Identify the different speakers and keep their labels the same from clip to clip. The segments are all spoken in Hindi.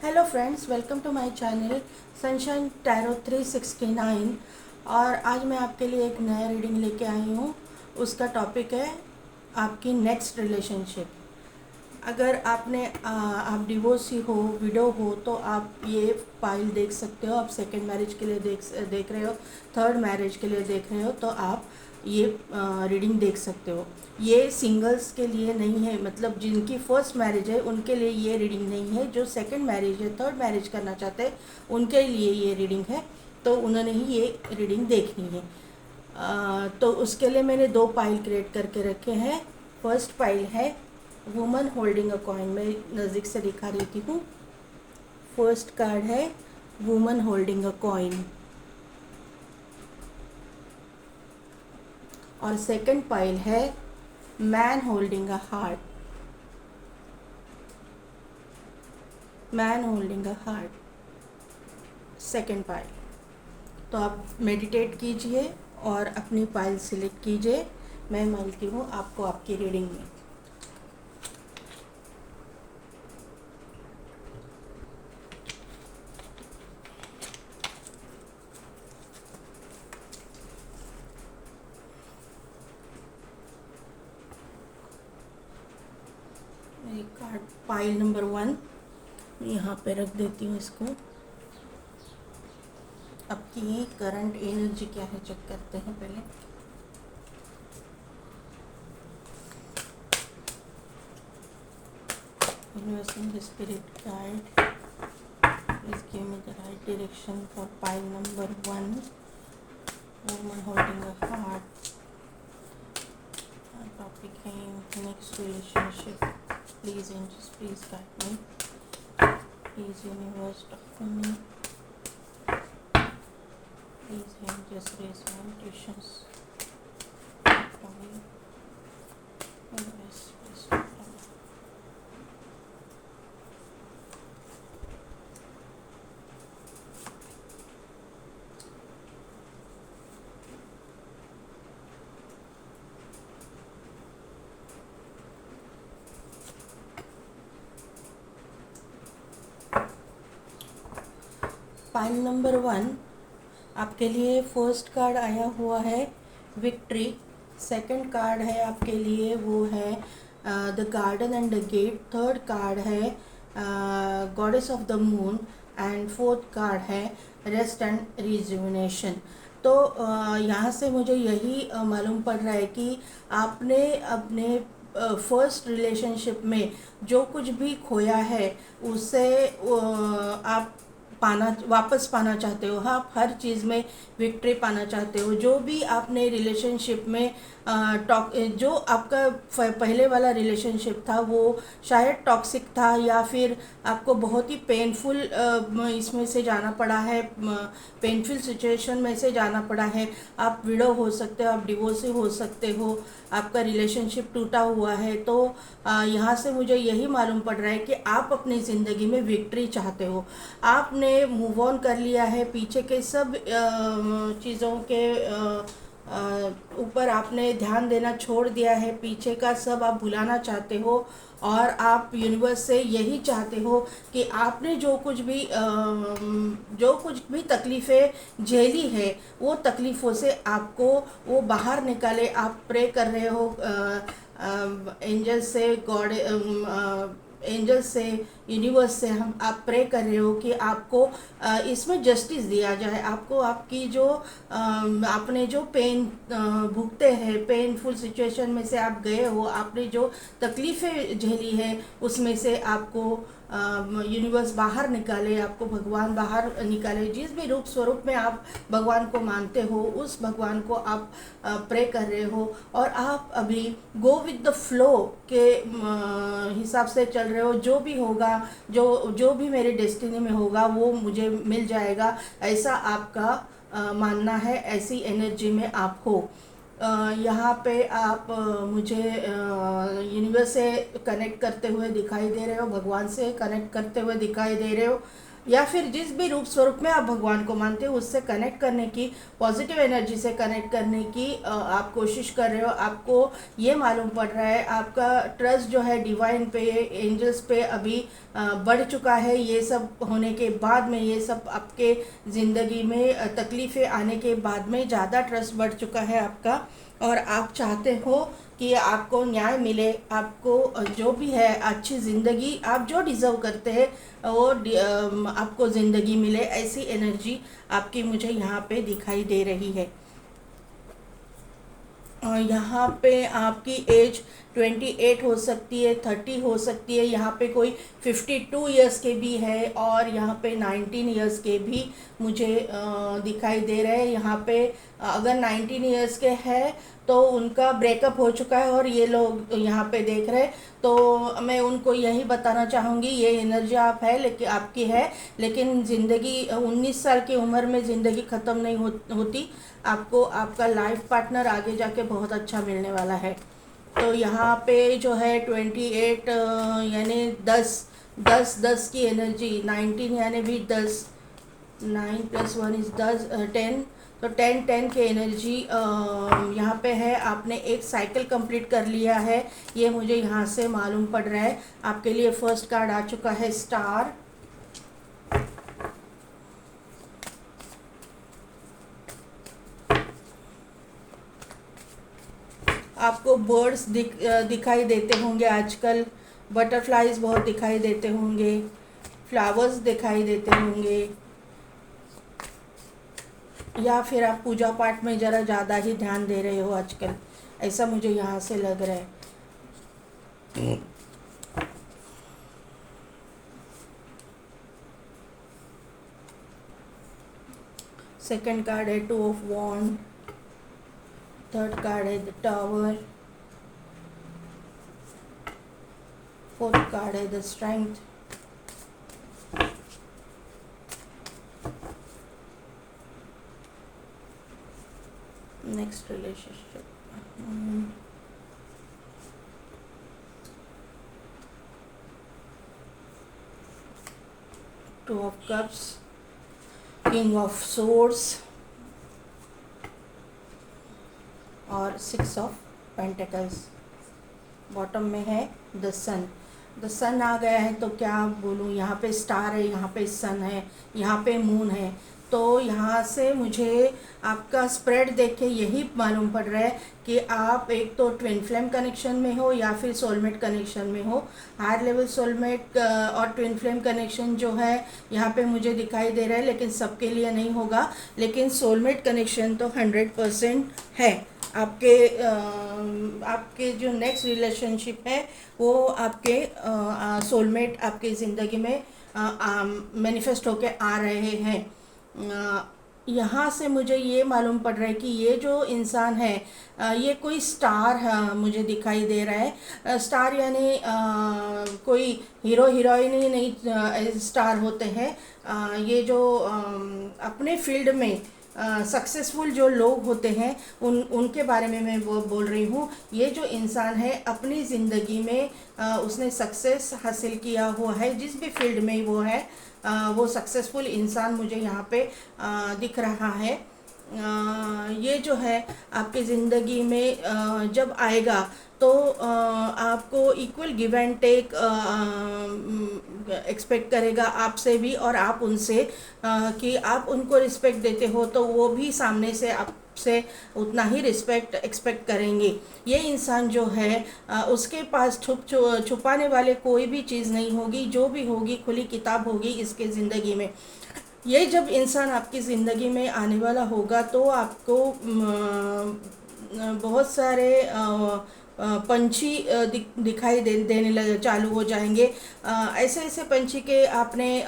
Speaker 1: Hello friends, welcome to my channel sunshine tarot 369। और आज मैं आपके लिए एक नया रीडिंग लेके आई हूँ। उसका टॉपिक है आपकी नेक्स्ट रिलेशनशिप। अगर आप डिवोर्सी हो, विडो हो, तो आप ये फाइल देख सकते हो। आप सेकेंड मैरिज के लिए देख रहे हो, थर्ड मैरिज के लिए देख रहे हो, तो आप ये रीडिंग देख सकते हो। ये सिंगल्स के लिए नहीं है, मतलब जिनकी फर्स्ट मैरिज है उनके लिए ये रीडिंग नहीं है। जो सेकंड मैरिज है, थर्ड मैरिज करना चाहते हैं, उनके लिए ये रीडिंग है। तो उन्होंने ही ये रीडिंग देखनी है। तो उसके लिए मैंने दो पाइल क्रिएट करके रखे हैं। फर्स्ट पाइल है वुमन होल्डिंग अ कॉइन। मैं नज़दीक से दिखा देती हूँ। फर्स्ट कार्ड है वुमन होल्डिंग अ कॉइन। और सेकंड पाइल है man holding a heart. Man holding a heart, second pile. तो आप मेडिटेट कीजिए और अपनी पाइल सिलेक्ट कीजिए। मैं मिलती हूँ आपको आपकी रीडिंग में। एक कार्ड पाइल नंबर 1 यहाँ पे रख देती हूँ इसको। आपकी करंट एनर्जी क्या है चेक करते हैं पहले। Universal spirit guide, please give me the right direction for pile number 1, woman holding a heart. Topic है next relationship. Please angels, please guide me. Please universe talk to me. Please angels raise my intuitions for me. Universe, please talk to me. Pile number 1 आपके लिए फर्स्ट कार्ड आया हुआ है विक्ट्री। सेकंड कार्ड है आपके लिए वो है the garden and the gate. Third card है goddess of the moon. And fourth card है रेस्ट एंड रिजुविनेशन। तो यहाँ से मुझे यही मालूम पड़ रहा है कि आपने अपने फर्स्ट रिलेशनशिप में जो कुछ भी खोया है उसे आप वापस पाना चाहते हो। आप हर चीज़ में विक्ट्री पाना चाहते हो। जो भी आपने रिलेशनशिप में जो आपका पहले वाला रिलेशनशिप था वो शायद टॉक्सिक था, या फिर आपको बहुत ही पेनफुल इसमें से जाना पड़ा है, पेनफुल सिचुएशन में से जाना पड़ा है। आप विडो हो सकते हो, आप डिवोर्सी हो सकते हो, आपका रिलेशनशिप टूटा हुआ है। तो यहाँ से मुझे यही मालूम पड़ रहा है कि आप अपनी ज़िंदगी में विक्ट्री चाहते हो। आपने मूव ऑन कर लिया है पीछे के सब चीज़ों के ऊपर आपने ध्यान देना छोड़ दिया है। पीछे का सब आप भुलाना चाहते हो और आप यूनिवर्स से यही चाहते हो कि आपने जो कुछ भी तकलीफ़ें झेली है वो तकलीफ़ों से आपको वो बाहर निकाले। आप प्रे कर रहे हो एंजल से, गॉड एंजल से, यूनिवर्स से हम आप प्रे कर रहे हो कि आपको इसमें जस्टिस दिया जाए। आपको आपकी जो आपने जो पेन भुगते हैं, पेनफुल सिचुएशन में से आप गए हो, आपने जो तकलीफ़ें झेली है उसमें से आपको यूनिवर्स बाहर निकाले, आपको भगवान बाहर निकाले। जिस भी रूप स्वरूप में आप भगवान को मानते हो उस भगवान को आप प्रे कर रहे हो। और आप अभी गो विद द फ्लो के हिसाब से चल रहे हो। जो भी होगा, जो भी मेरे डेस्टिनी में होगा वो मुझे मिल जाएगा, ऐसा आपका मानना है। ऐसी एनर्जी में आप हो। यहाँ पे आप मुझे यूनिवर्स से कनेक्ट करते हुए दिखाई दे रहे हो, भगवान से कनेक्ट करते हुए दिखाई दे रहे हो। या फिर जिस भी रूप स्वरूप में आप भगवान को मानते हो उससे कनेक्ट करने की, पॉजिटिव एनर्जी से कनेक्ट करने की आप कोशिश कर रहे हो। आपको ये मालूम पड़ रहा है आपका ट्रस्ट जो है डिवाइन पे, एंजल्स पे अभी बढ़ चुका है। ये सब होने के बाद में, ये सब आपके ज़िंदगी में तकलीफ़ें आने के बाद में ज़्यादा ट्रस्ट बढ़ चुका है आपका, और आप चाहते हो कि आपको न्याय मिले, आपको जो भी है अच्छी ज़िंदगी आप जो डिज़र्व करते हैं वो आपको ज़िंदगी मिले। ऐसी एनर्जी आपकी मुझे यहाँ पे दिखाई दे रही है। यहाँ पे आपकी एज 28 हो सकती है, 30 हो सकती है, यहाँ पे कोई 52 इयर्स के भी है, और यहाँ पे 19 इयर्स के भी मुझे दिखाई दे रहे हैं। यहाँ पे अगर 19 इयर्स के हैं तो उनका ब्रेकअप हो चुका है और ये लोग यहाँ पे देख रहे हैं, तो मैं उनको यही बताना चाहूँगी, ये एनर्जी आप है लेकिन आपकी है, लेकिन ज़िंदगी 19 साल की उम्र में ज़िंदगी ख़त्म नहीं होती। आपको आपका लाइफ पार्टनर आगे जाके बहुत अच्छा मिलने वाला है। तो यहाँ पे जो है 28 यानी 10 की एनर्जी, 19 यानी भी 10, 9 + 1 = 10, 10, तो 10 की एनर्जी यहाँ पे है। आपने एक साइकिल कंप्लीट कर लिया है, ये मुझे यहाँ से मालूम पड़ रहा है। आपके लिए फर्स्ट कार्ड आ चुका है स्टार। आपको बर्ड्स दिखाई देते होंगे आजकल, बटरफ्लाइज बहुत दिखाई देते होंगे, फ्लावर्स दिखाई देते होंगे, या फिर आप पूजा पाठ में ज़रा ज़्यादा ही ध्यान दे रहे हो आजकल, ऐसा मुझे यहाँ से लग रहा है। सेकंड कार्ड है 2 ऑफ वॉन्ड, थर्ड कार्ड है द टावर, फोर्थ कार्ड है the strength, next relationship, 2 of cups, king of swords और 6 ऑफ पेंटिकल्स। बॉटम में है द सन। द सन आ गया है तो क्या बोलूँ, यहाँ पे स्टार है, यहाँ पे सन है, यहाँ पे मून है। तो यहाँ से मुझे आपका स्प्रेड देख के यही मालूम पड़ रहा है कि आप एक तो ट्विन फ्लेम कनेक्शन में हो या फिर सोलमेट कनेक्शन में हो। हायर लेवल सोलमेट और ट्विन फ्लेम कनेक्शन जो है यहाँ पे मुझे दिखाई दे रहा है, लेकिन सबके लिए नहीं होगा, लेकिन सोलमेट कनेक्शन तो 100% है। आपके जो नेक्स्ट रिलेशनशिप है वो आपके सोलमेट आपके ज़िंदगी में मैनिफेस्ट होके आ रहे हैं। यहाँ से मुझे ये मालूम पड़ रहा है कि ये जो इंसान है ये कोई स्टार है मुझे दिखाई दे रहा है। स्टार यानी कोई हीरो हीरोइन ही नहीं स्टार होते हैं। ये जो अपने फील्ड में सक्सेसफुल जो लोग होते हैं उनके बारे में मैं वो बोल रही हूँ। ये जो इंसान है अपनी ज़िंदगी में उसने सक्सेस हासिल किया हुआ है, जिस भी फील्ड में वो है वो सक्सेसफुल इंसान मुझे यहाँ पे दिख रहा है। ये जो है आपकी ज़िंदगी में जब आएगा तो आपको equal give and take expect करेगा आपसे भी, और आप उनसे कि आप उनको रिस्पेक्ट देते हो तो वो भी सामने से आपसे उतना ही रिस्पेक्ट एक्सपेक्ट करेंगे। ये इंसान जो है उसके पास छुपाने वाले कोई भी चीज़ नहीं होगी, जो भी होगी खुली किताब होगी इसके ज़िंदगी में। ये जब इंसान आपकी ज़िंदगी में आने वाला होगा तो आपको बहुत सारे पंछी दिखाई देने लगे चालू हो जाएंगे। ऐसे ऐसे पंछी के आपने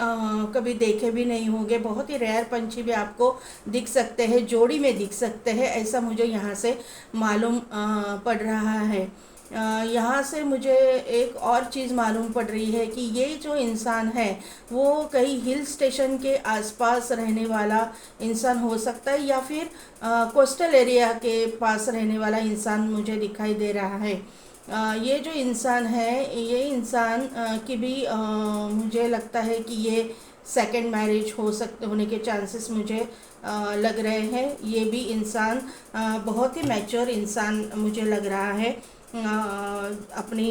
Speaker 1: कभी देखे भी नहीं होंगे, बहुत ही रेयर पंछी भी आपको दिख सकते हैं, जोड़ी में दिख सकते हैं, ऐसा मुझे यहाँ से मालूम पड़ रहा है। यहाँ से मुझे एक और चीज़ मालूम पड़ रही है कि ये जो इंसान है वो कहीं हिल स्टेशन के आसपास रहने वाला इंसान हो सकता है, या फिर कोस्टल एरिया के पास रहने वाला इंसान मुझे दिखाई दे रहा है। ये जो इंसान है ये इंसान की भी मुझे लगता है कि ये सेकंड मैरिज होने के चांसेस मुझे लग रहे हैं। ये भी इंसान बहुत ही मैच्योर इंसान मुझे लग रहा है, अपनी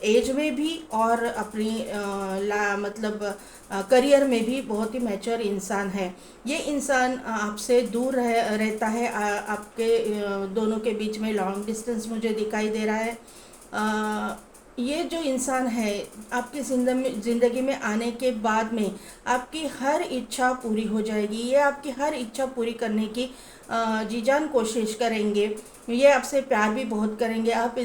Speaker 1: एज में भी और अपनी मतलब करियर में भी बहुत ही मैच्योर इंसान है। ये इंसान आपसे दूर रहता है, आपके दोनों के बीच में लॉन्ग डिस्टेंस मुझे दिखाई दे रहा है। ये जो इंसान है आपकी ज़िंदगी में आने के बाद में आपकी हर इच्छा पूरी हो जाएगी। ये आपकी हर इच्छा पूरी करने की जी जान कोशिश करेंगे। ये आपसे प्यार भी बहुत करेंगे। आप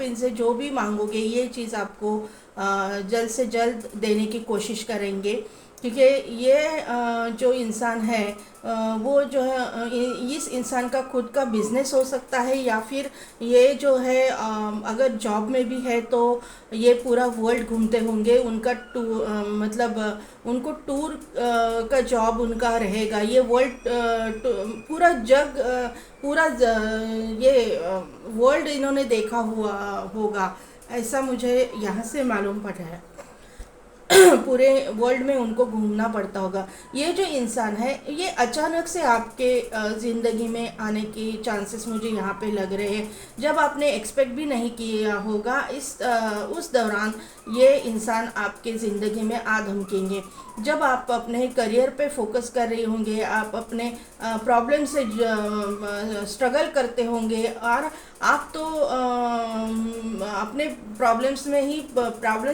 Speaker 1: इनसे जो भी मांगोगे ये चीज़ आपको जल्द से जल्द देने की कोशिश करेंगे, क्योंकि ये जो इंसान है वो जो है इस इंसान का खुद का बिजनेस हो सकता है, या फिर ये जो है अगर जॉब में भी है तो ये पूरा वर्ल्ड घूमते होंगे। उनका मतलब उनको टूर का जॉब उनका रहेगा। ये पूरा जग ये वर्ल्ड इन्होंने देखा हुआ होगा, ऐसा मुझे यहाँ से मालूम पड़ रहा है। पूरे वर्ल्ड में उनको घूमना पड़ता होगा। ये जो इंसान है ये अचानक से आपके ज़िंदगी में आने की चांसेस मुझे यहाँ पे लग रहे हैं, जब आपने एक्सपेक्ट भी नहीं किया होगा उस दौरान ये इंसान आपके ज़िंदगी में आ धमकेंगे। जब आप अपने करियर पे फोकस कर रहे होंगे, आप अपने प्रॉब्लम से स्ट्रगल करते होंगे, और आप तो अपने प्रॉब्लम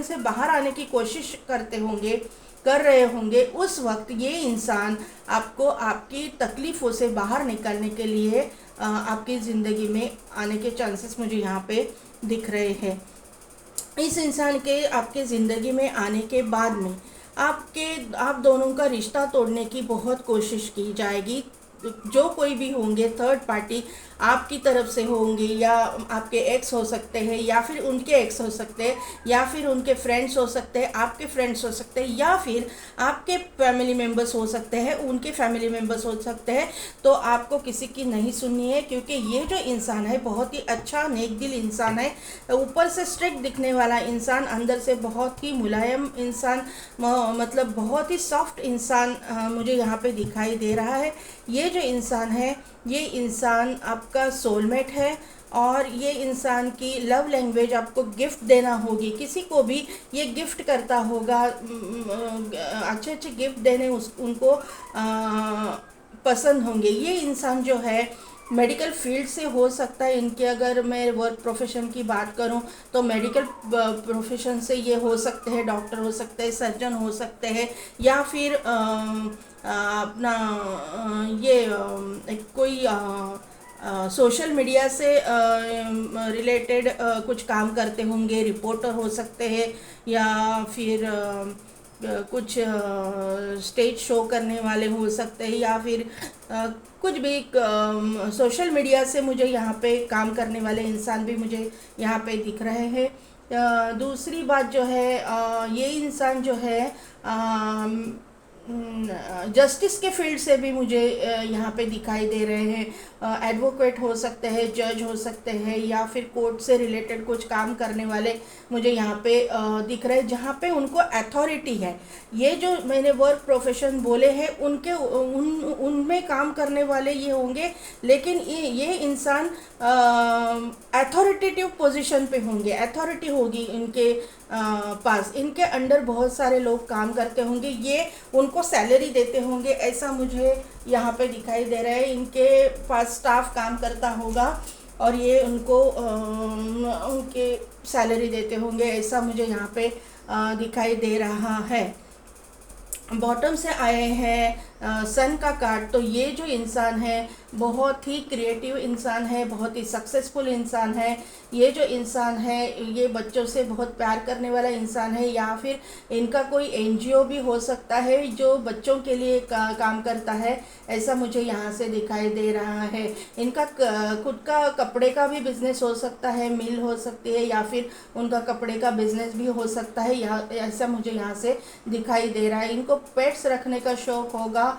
Speaker 1: से बाहर आने की कोशिश कर रहे होंगे, उस वक्त ये इंसान आपको आपकी तकलीफ़ों से बाहर निकलने के लिए आपकी ज़िंदगी में आने के चांसेस मुझे यहाँ पे दिख रहे हैं। इस इंसान के आपके ज़िंदगी में आने के बाद में आप दोनों का रिश्ता तोड़ने की बहुत कोशिश की जाएगी। जो कोई भी होंगे थर्ड पार्टी आपकी तरफ से होंगे, या आपके एक्स हो सकते हैं, या फिर उनके एक्स हो सकते हैं, या फिर उनके फ्रेंड्स हो सकते हैं, आपके फ्रेंड्स हो सकते हैं, या फिर आपके फैमिली मेम्बर्स हो सकते हैं, उनके फैमिली मेम्बर्स हो सकते हैं। तो आपको किसी की नहीं सुननी है, क्योंकि ये जो इंसान है बहुत ही अच्छा नेक दिल इंसान है। ऊपर से स्ट्रिक्ट दिखने वाला इंसान, अंदर से बहुत ही मुलायम इंसान, मतलब बहुत ही सॉफ्ट इंसान मुझे यहाँ पे दिखाई दे रहा है। ये जो इंसान है ये इंसान आपका सोलमेट है, और ये इंसान की लव लैंग्वेज आपको गिफ्ट देना होगी। किसी को भी ये गिफ्ट करता होगा, अच्छे अच्छे गिफ्ट देने उनको पसंद होंगे। ये इंसान जो है मेडिकल फील्ड से हो सकता है। इनके अगर मैं वर्क प्रोफेशन की बात करूं तो मेडिकल प्रोफेशन से ये हो सकते हैं, डॉक्टर हो सकते हैं, सर्जन हो सकते हैं, या फिर अपना कोई सोशल मीडिया से रिलेटेड कुछ काम करते होंगे, रिपोर्टर हो सकते हैं, या फिर कुछ स्टेज शो करने वाले हो सकते हैं, या फिर कुछ भी सोशल मीडिया से मुझे यहाँ पे काम करने वाले इंसान भी मुझे यहाँ पे दिख रहे हैं। दूसरी बात जो है ये इंसान जो है जस्टिस के फील्ड से भी मुझे यहाँ पे दिखाई दे रहे हैं। एडवोकेट हो सकते हैं, जज हो सकते हैं, या फिर कोर्ट से रिलेटेड कुछ काम करने वाले मुझे यहाँ पे दिख रहे हैं, जहाँ पे उनको अथॉरिटी है। ये जो मैंने वर्क प्रोफेशन बोले हैं उनमें काम करने वाले ये होंगे, लेकिन ये इंसान अथॉरिटेटिव पोजीशन पे होंगे। अथॉरिटी होगी इनके पास, इनके अंडर बहुत सारे लोग काम करते होंगे, ये उनको सैलरी देते होंगे, ऐसा मुझे यहाँ पे दिखाई दे रहा है। इनके पास स्टाफ काम करता होगा और ये उनको उनके सैलरी देते होंगे, ऐसा मुझे यहाँ पे दिखाई दे रहा है। बॉटम से आए हैं सन का कार्ड, तो ये जो इंसान है बहुत ही क्रिएटिव इंसान है, बहुत ही सक्सेसफुल इंसान है। ये जो इंसान है ये बच्चों से बहुत प्यार करने वाला इंसान है, या फिर इनका कोई एनजीओ भी हो सकता है जो बच्चों के लिए काम करता है, ऐसा मुझे यहाँ से दिखाई दे रहा है। इनका खुद का कपड़े का भी बिजनेस हो सकता है, मिल हो सकती है, या फिर उनका कपड़े का बिजनेस भी हो सकता है, ऐसा मुझे यहाँ से दिखाई दे रहा है। इनको पेट्स रखने का शौक़ होगा,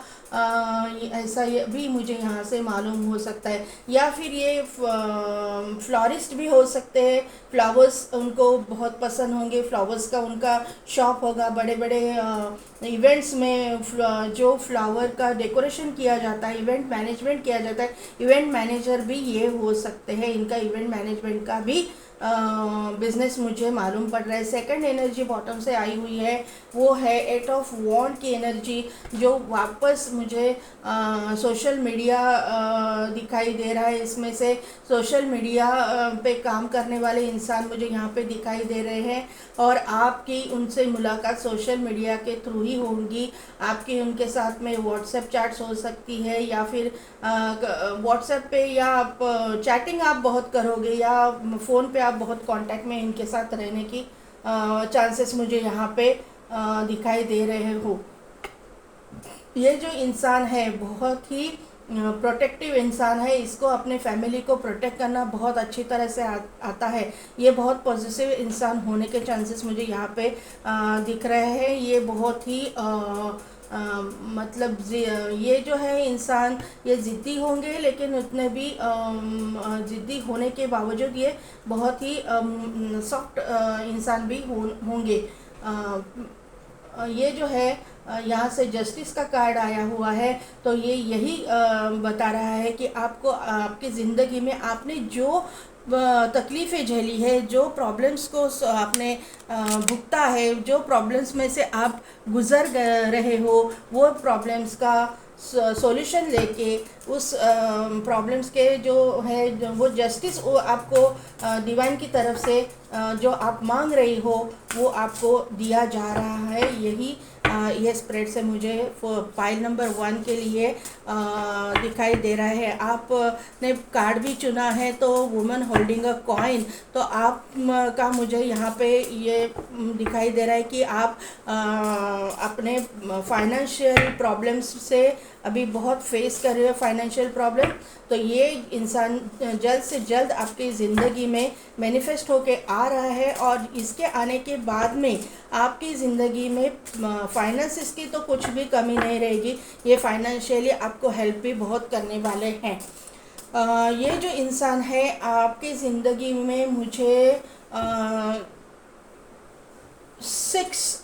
Speaker 1: ऐसा ये भी मुझे यहाँ से मालूम हो सकता है। या फिर ये फ्लोरिस्ट भी हो सकते हैं, फ्लावर्स उनको बहुत पसंद होंगे, फ्लावर्स का उनका शॉप होगा, बड़े बड़े इवेंट्स में जो फ्लावर का डेकोरेशन किया जाता है, इवेंट मैनेजमेंट किया जाता है, इवेंट मैनेजर भी ये हो सकते हैं। इनका इवेंट मैनेजमेंट का भी बिजनेस मुझे मालूम पड़ रहा है। सेकंड एनर्जी बॉटम से आई हुई है वो है 8 ऑफ वॉन्ड की एनर्जी, जो वापस मुझे सोशल मीडिया दिखाई दे रहा है। इसमें से सोशल मीडिया पे काम करने वाले इंसान मुझे यहाँ पे दिखाई दे रहे हैं, और आपकी उनसे मुलाकात सोशल मीडिया के थ्रू ही होंगी। आपकी उनके साथ में व्हाट्सएप चैट्स हो सकती है, या फिर व्हाट्सएप पे या आप चैटिंग आप बहुत करोगे, या फ़ोन पे आप बहुत कांटेक्ट में इनके साथ रहने की चांसेस मुझे यहाँ पे दिखाई दे रहे हो। ये जो इंसान है बहुत ही प्रोटेक्टिव इंसान है, इसको अपने फैमिली को प्रोटेक्ट करना बहुत अच्छी तरह से आता है। ये बहुत पॉजिटिव इंसान होने के चांसेस मुझे यहाँ पे दिख रहे हैं। ये बहुत ही मतलब ये जो है इंसान ये ज़िद्दी होंगे, लेकिन उतने भी ज़िद्दी होने के बावजूद ये बहुत ही सॉफ्ट इंसान भी होंगे। ये जो है यहाँ से जस्टिस का कार्ड आया हुआ है, तो ये यही बता रहा है कि आपको आपकी ज़िंदगी में आपने जो तकलीफ़ें झेली है, जो प्रॉब्लम्स को आपने भुगता है, जो प्रॉब्लम्स में से आप गुज़र रहे हो, वो प्रॉब्लम्स का सॉल्यूशन लेके उस प्रॉब्लम्स के जो है वो जस्टिस वो आपको डिवाइन की तरफ से जो आप मांग रही हो वो आपको दिया जा रहा है। यही ये स्प्रेड से मुझे पाइल नंबर 1 के लिए दिखाई दे रहा है। आपने कार्ड भी चुना है तो वुमन होल्डिंग अ कॉइन, तो आप का मुझे यहाँ पे ये दिखाई दे रहा है कि आप अपने फाइनेंशियल प्रॉब्लम्स से अभी बहुत फेस कर रहे हो फाइनेंशियल प्रॉब्लम। तो ये इंसान जल्द से जल्द आपकी ज़िंदगी में मैनिफेस्ट होके आ रहा है, और इसके आने के बाद में आपकी ज़िंदगी में फाइनेंसिस की तो कुछ भी कमी नहीं रहेगी। ये फाइनेंशियली आपको हेल्प भी बहुत करने वाले हैं। ये जो इंसान है आपकी ज़िंदगी में मुझे 6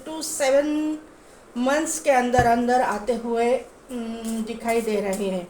Speaker 1: to 7 मंथ्स के अंदर अंदर आते हुए दिखाई दे रहे हैं।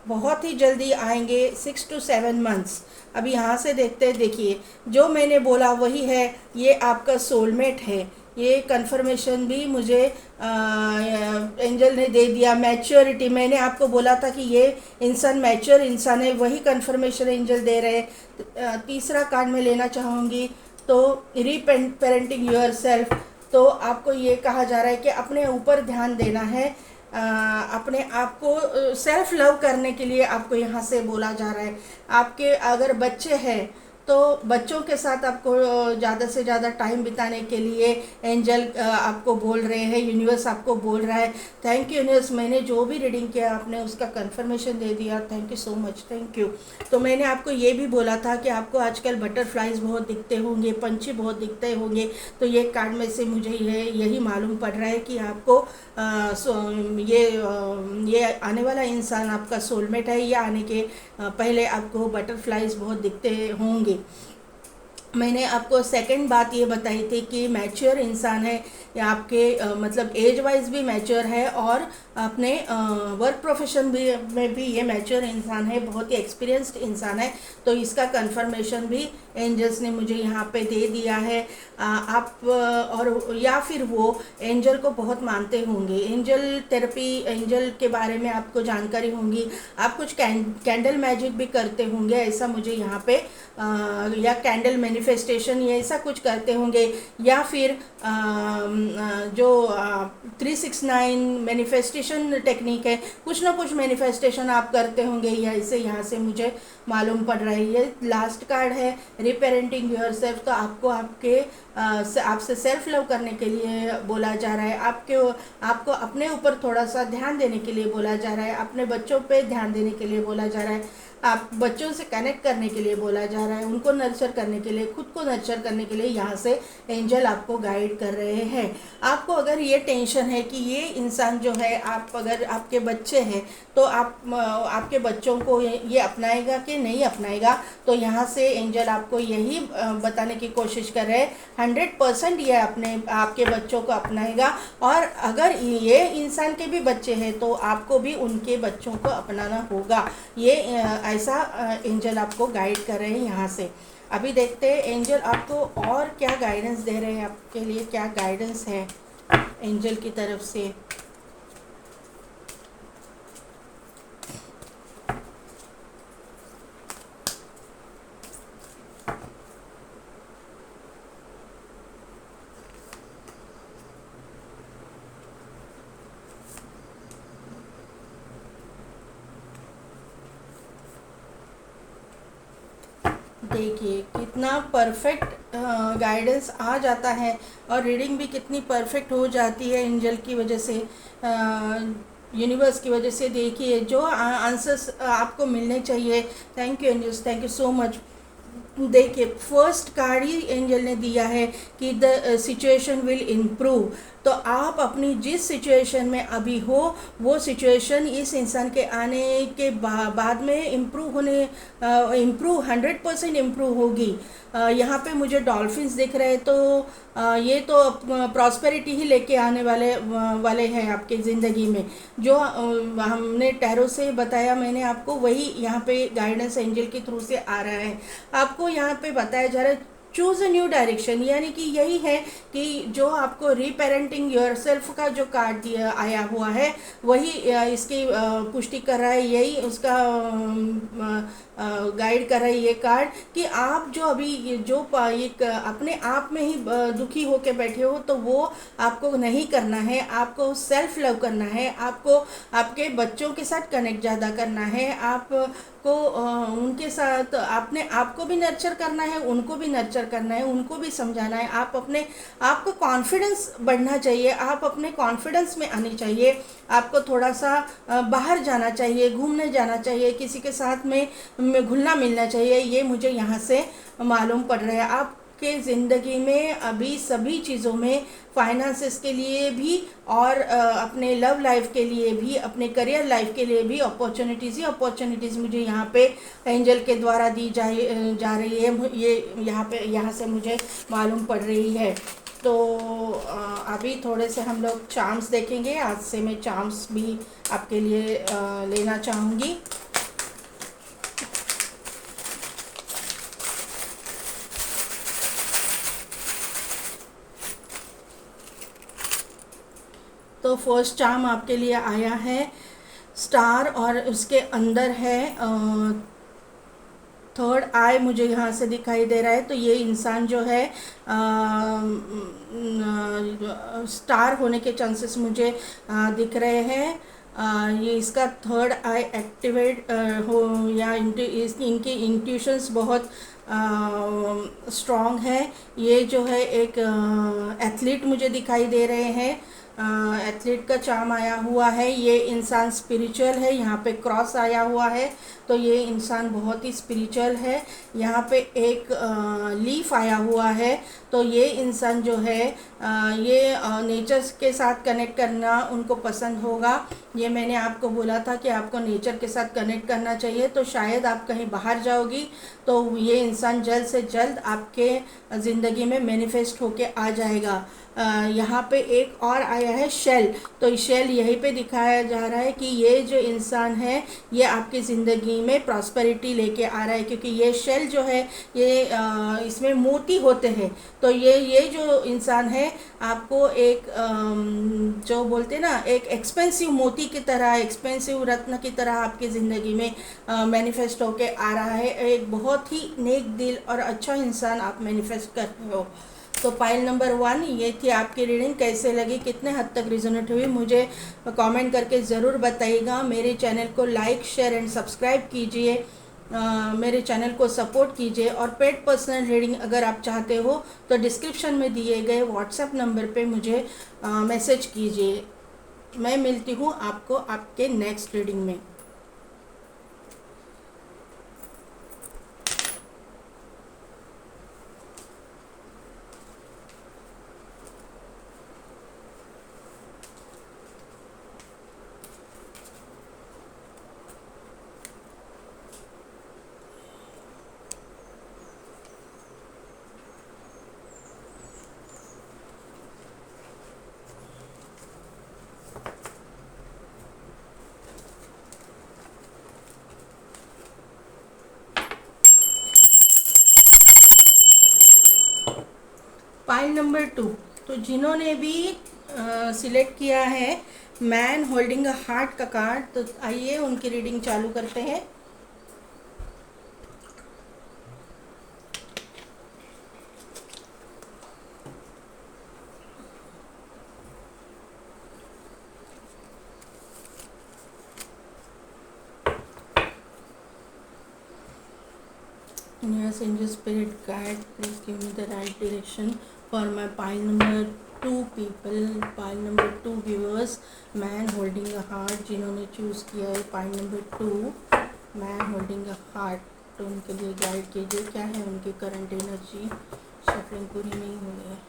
Speaker 1: बहुत ही जल्दी आएंगे 6 to 7 मंथ्स। अभी यहाँ से देखते हैं, देखिए जो मैंने बोला वही है, ये आपका सोलमेट है। ये कंफर्मेशन भी मुझे एंजल ने दे दिया। मैच्योरिटी, मैंने आपको बोला था कि ये इंसान मैच्योर इंसान है, वही कंफर्मेशन एंजल दे रहे हैं। तीसरा कार्ड मैं लेना चाहूँगी तो रीपेरेंटिंग योर सेल्फ। तो आपको ये कहा जा रहा है कि अपने ऊपर ध्यान देना है, अपने आप को सेल्फ लव करने के लिए आपको यहाँ से बोला जा रहा है। आपके अगर बच्चे हैं तो बच्चों के साथ आपको ज़्यादा से ज़्यादा टाइम बिताने के लिए एंजल आपको बोल रहे हैं, यूनिवर्स आपको बोल रहा है। थैंक यू यूनिवर्स, मैंने जो भी रीडिंग किया आपने उसका कंफर्मेशन दे दिया। Thank you so much, thank you. तो मैंने आपको ये भी बोला था कि आपको आजकल बटरफ्लाइज बहुत दिखते होंगे, पंछी बहुत दिखते होंगे। तो ये कार्ड में से मुझे यही मालूम पड़ रहा है कि आपको ये आने वाला इंसान आपका सोलमेट है। ये आने के पहले आपको बटरफ्लाइज बहुत दिखते होंगे। मैंने आपको सेकंड बात ये बताई थी कि मैच्योर इंसान है, या आपके मतलब एज वाइज भी मैच्योर है, और अपने वर्क प्रोफेशन में भी ये मैच्योर इंसान है, बहुत ही एक्सपीरियंस्ड इंसान है। तो इसका कंफर्मेशन भी एंजल्स ने मुझे यहाँ पे दे दिया है। आप और या फिर वो एंजल को बहुत मानते होंगे, एंजल थेरेपी, एंजल के बारे में आपको जानकारी होंगी, आप कुछ कैंडल मैजिक भी करते होंगे, ऐसा मुझे यहाँ पे या कैंडल मैनिफेस्टेशन ये ऐसा कुछ करते होंगे, या फिर जो 369 मैनिफेस्टेशन टेक्निक है, कुछ ना कुछ मैनिफेस्टेशन आप करते होंगे, या इसे यहाँ से मुझे मालूम पड़ रहा है। ये लास्ट कार्ड है रीपेरेंटिंग योर सेल्फ। तो आपको आपसे सेल्फ लव करने के लिए बोला जा रहा है, आपको अपने ऊपर थोड़ा सा ध्यान देने के लिए बोला जा रहा है, अपने बच्चों पे ध्यान देने के लिए बोला जा रहा है। आप बच्चों से कनेक्ट करने के लिए बोला जा रहा है, उनको नर्चर करने के लिए, खुद को नर्चर करने के लिए यहाँ से एंजल आपको गाइड कर रहे हैं। आपको अगर ये टेंशन है कि ये इंसान जो है, आप अगर आपके बच्चे हैं तो आप आपके बच्चों को ये अपनाएगा कि नहीं अपनाएगा, तो यहाँ से एंजल आपको यही बताने की कोशिश कर रहे हैं 100% ये अपने आपके बच्चों को अपनाएगा। और अगर ये इंसान के भी बच्चे हैं तो आपको भी उनके बच्चों को अपनाना होगा। ये ऐसा एंजल आपको गाइड कर रहे हैं यहाँ से। अभी देखते हैं एंजल आपको और क्या गाइडेंस दे रहे हैं, आपके लिए क्या गाइडेंस है एंजल की तरफ से। देखिए कितना परफेक्ट गाइडेंस आ जाता है और रीडिंग भी कितनी परफेक्ट हो जाती है एंजल की वजह से, यूनिवर्स की वजह से। देखिए जो आंसर्स आपको मिलने चाहिए। Thank you angels, thank you so much. देखिए फर्स्ट कार्ड ही एंजल ने दिया है कि द सिचुएशन विल इम्प्रूव। तो आप अपनी जिस सिचुएशन में अभी हो वो सिचुएशन इस इंसान के आने के बाद में इम्प्रूव 100% इम्प्रूव होगी। यहाँ पे मुझे डॉल्फिन्स दिख रहे हैं, तो ये तो प्रॉस्पेरिटी ही लेके आने वाले हैं आपके ज़िंदगी में। जो हमने टैरो से बताया मैंने आपको, वही यहाँ पे गाइडेंस एंजल के थ्रू से आ रहा है। आपको यहाँ पे बताया जा रहा है चूज़ अ न्यू डायरेक्शन, यानी कि यही है कि जो आपको रीपेरेंटिंग योरसेल्फ का जो कार्ड दिया आया हुआ है वही इसकी पुष्टि कर रहा है, यही उसका गाइड कर रहा है ये कार्ड कि आप जो अभी एक अपने आप में ही दुखी होके बैठे हो तो वो आपको नहीं करना है। आपको सेल्फ लव करना है, आपको आपके बच्चों के साथ कनेक्ट ज़्यादा करना है, आपको उनके साथ अपने आप को भी नर्चर करना है, उनको भी नर्चर करना है, उनको भी समझाना है। आपको कॉन्फिडेंस बढ़ना चाहिए, आप अपने कॉन्फिडेंस में आनी चाहिए। आपको थोड़ा सा बाहर जाना चाहिए, घूमने जाना चाहिए, किसी के साथ में घुलना मिलना चाहिए। ये मुझे यहाँ से मालूम पड़ रहा है। आपके ज़िंदगी में अभी सभी चीज़ों में, फाइनेंसेस के लिए भी और अपने लव लाइफ के लिए भी, अपने करियर लाइफ के लिए भी अपॉर्चुनिटीज़ मुझे यहाँ पे एंजल के द्वारा दी जा रही है। ये यहाँ से मुझे मालूम पड़ रही है। तो अभी थोड़े से हम लोग चार्म्स देखेंगे। आज से मैं चार्म्स भी आपके लिए लेना चाहूँगी। तो फर्स्ट चार्म आपके लिए आया है स्टार और उसके अंदर है थर्ड आई मुझे यहाँ से दिखाई दे रहा है। तो ये इंसान जो है स्टार होने के चांसेस मुझे दिख रहे हैं। ये इसका थर्ड आई एक्टिवेट हो या इनकी इंट्यूशंस बहुत स्ट्रॉन्ग है। ये जो है एक एथलीट मुझे दिखाई दे रहे हैं, एथलीट का चार्म आया हुआ है। ये इंसान स्पिरिचुअल है, यहाँ पे क्रॉस आया हुआ है, तो ये इंसान बहुत ही स्पिरिचुअल है। यहाँ पे एक लीफ आया हुआ है, तो ये इंसान जो है ये नेचर के साथ कनेक्ट करना उनको पसंद होगा। ये मैंने आपको बोला था कि आपको नेचर के साथ कनेक्ट करना चाहिए, तो शायद आप कहीं बाहर जाओगी तो ये इंसान जल्द से जल्द आपके ज़िंदगी में मैनिफेस्ट होके आ जाएगा। यहाँ पे एक और आया है शेल, तो शेल यहीं पे दिखाया जा रहा है कि ये जो इंसान है ये आपकी ज़िंदगी में प्रॉस्पेरिटी लेके आ रहा है, क्योंकि ये शेल जो है ये इसमें मोती होते हैं। तो ये जो इंसान है आपको एक जो बोलते हैं ना, एक एक्सपेंसिव मोती की तरह, एक्सपेंसिव रत्न की तरह आपकी ज़िंदगी में मैनिफेस्ट होके आ रहा है। एक बहुत ही नेक दिल और अच्छा इंसान आप मैनिफेस्ट कर रहे हो। तो पाइल नंबर 1 ये थी आपकी रीडिंग। कैसे लगी, कितने हद तक रिजोनेट हुई, मुझे कमेंट करके ज़रूर बताइएगा। मेरे चैनल को लाइक शेयर एंड सब्सक्राइब कीजिए, मेरे चैनल को सपोर्ट कीजिए। और पेड पर्सनल रीडिंग अगर आप चाहते हो तो डिस्क्रिप्शन में दिए गए व्हाट्सएप नंबर पे मुझे मैसेज कीजिए। मैं मिलती हूँ आपको आपके नेक्स्ट रीडिंग में। पाइल नंबर 2, तो जिन्होंने भी सिलेक्ट किया है मैन होल्डिंग अ हार्ट का कार्ड, तो आइए उनकी रीडिंग चालू करते हैं। Yes, angel spirit guide, please give me the right direction for my pile number 2 people, pile number 2 viewers, man holding a heart, जिन्होंने चूज़ किया है pile number 2 man holding a heart, तो उनके लिए गाइड कीजिए क्या है उनकी करंट एनर्जी। शफलिंग पूरी नहीं हुई है।